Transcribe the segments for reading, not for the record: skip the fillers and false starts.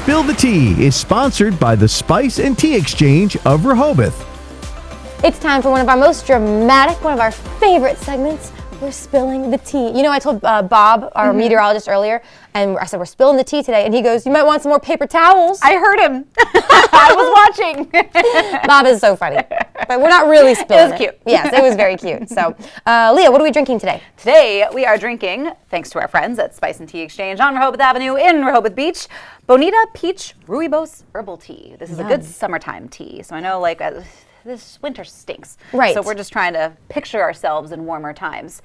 Spill the Tea is sponsored by the Spice and Tea Exchange of Rehoboth. It's time for one of our most dramatic, one of our favorite segments. We're spilling the tea. You know, I told Bob, our meteorologist earlier, and I said, we're spilling the tea today. And he goes, you might want some more paper towels. I heard him. I was watching. Bob is so funny. But we're not really spilling It was cute. Yes, it was very cute. So, Leah, what are we drinking today? Today, we are drinking, thanks to our friends at Spice and Tea Exchange on Rehoboth Avenue in Rehoboth Beach, Bonita Peach Rooibos Herbal Tea. This is a good summertime tea. So I know, like, this winter stinks. Right. So we're just trying to picture ourselves in warmer times.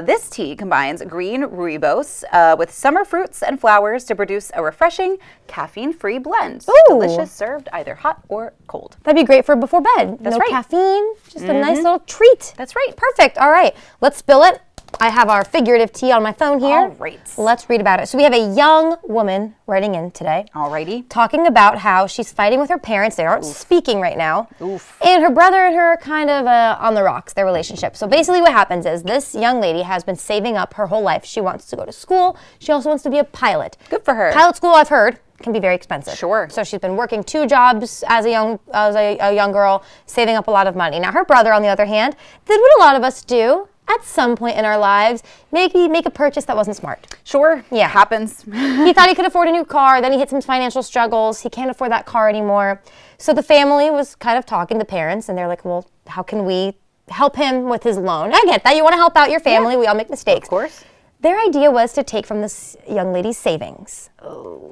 This tea combines green rooibos with summer fruits and flowers to produce a refreshing, caffeine-free blend. Ooh. Delicious, served either hot or cold. That'd be great for before bed. That's no right. caffeine, just a nice little treat. That's right. Perfect. All right, let's spill it. I have our figurative tea on my phone here. All right. Let's read about it. So we have a young woman writing in today. Alrighty. Talking about how she's fighting with her parents. They aren't speaking right now. Oof. And her brother and her are kind of on the rocks, their relationship. So basically what happens is this young lady has been saving up her whole life. She wants to go to school. She also wants to be a pilot. Good for her. Pilot school, I've heard, can be very expensive. Sure. So she's been working 2 jobs as a young girl, saving up a lot of money. Now her brother, on the other hand, did what a lot of us do at some point in our lives, maybe make a purchase that wasn't smart. Sure. Yeah. Happens. He thought he could afford a new car, then he hit some financial struggles. He can't afford that car anymore. So the family was kind of talking to parents, and they're like, well, how can we help him with his loan? I get that. You want to help out your family. We all make mistakes. Of course. Their idea was to take from this young lady's savings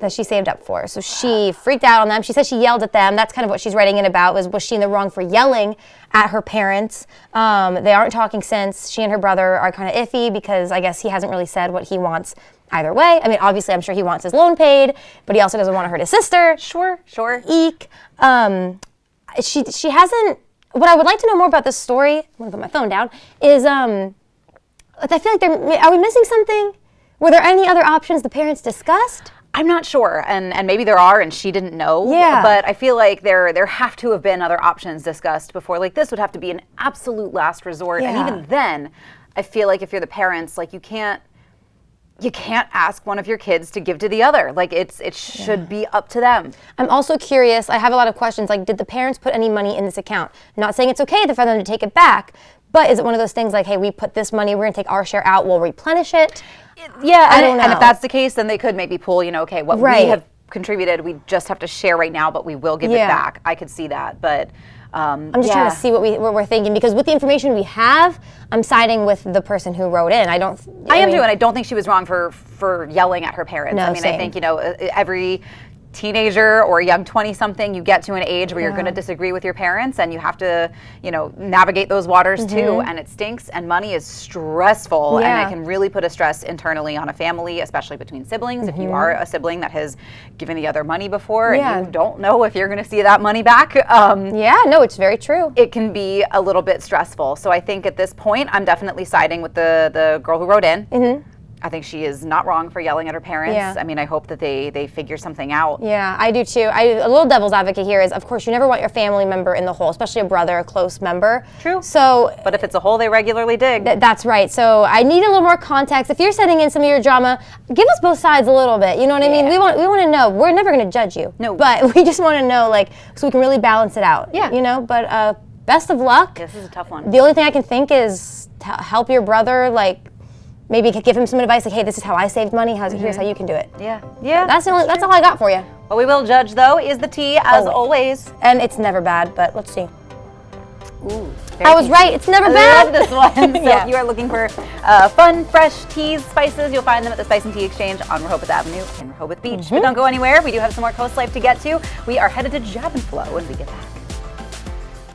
that she saved up for. So she freaked out on them. She said she yelled at them. That's kind of what she's writing in about, was she in the wrong for yelling at her parents? They aren't talking since. She and her brother are kind of iffy because I guess he hasn't really said what he wants either way. I mean, obviously, I'm sure he wants his loan paid, but he also doesn't want to hurt his sister. Sure. Eek. She hasn't, what I would like to know more about this story, I'm going to put my phone down, is I feel like are we missing something? Were there any other options the parents discussed? I'm not sure, and maybe there are, and she didn't know. Yeah. But I feel like there have to have been other options discussed before. Like, this would have to be an absolute last resort. Yeah. And even then, I feel like if you're the parents, like, you can't ask one of your kids to give to the other. Like, it should be up to them. I'm also curious, I have a lot of questions, like, did the parents put any money in this account? I'm not saying it's okay for them to take it back, but is it one of those things like, hey, we put this money, we're gonna take our share out, we'll replenish it? Yeah, I don't know. And if that's the case, then they could maybe pull, okay, what we have contributed, we just have to share right now, but we will give it back. I could see that, but I'm just trying to see what we're thinking, because with the information we have, I'm siding with the person who wrote in. I am too, and I don't think she was wrong for yelling at her parents. No, I mean, same. I think, every teenager or young 20-something, you get to an age where you're going to disagree with your parents, and you have to, navigate those waters too, and it stinks, and money is stressful, and it can really put a stress internally on a family, especially between siblings. If you are a sibling that has given the other money before, and you don't know if you're going to see that money back. No, it's very true. It can be a little bit stressful. So I think at this point, I'm definitely siding with the girl who wrote in. I think she is not wrong for yelling at her parents. Yeah. I mean, I hope that they figure something out. Yeah, I do too. A little devil's advocate here is, of course, you never want your family member in the hole, especially a brother, a close member. True. So, but if it's a hole they regularly dig. That's right. So I need a little more context. If you're sending in some of your drama, give us both sides a little bit. You know what I mean? We want to know. We're never going to judge you. No. But we just want to know, so we can really balance it out. Yeah. But best of luck. This is a tough one. The only thing I can think is help your brother, maybe give him some advice, hey, this is how I saved money. Here's how you can do it. Yeah. That's all I got for you. What we will judge, though, is the tea, as always. And it's never bad, but let's see. Ooh, I was right. It's never bad. I love this one. So if you are looking for fun, fresh teas, spices, you'll find them at the Spice and Tea Exchange on Rehoboth Avenue in Rehoboth Beach. But don't go anywhere. We do have some more CoastLife to get to. We are headed to Jab and Flow when we get back.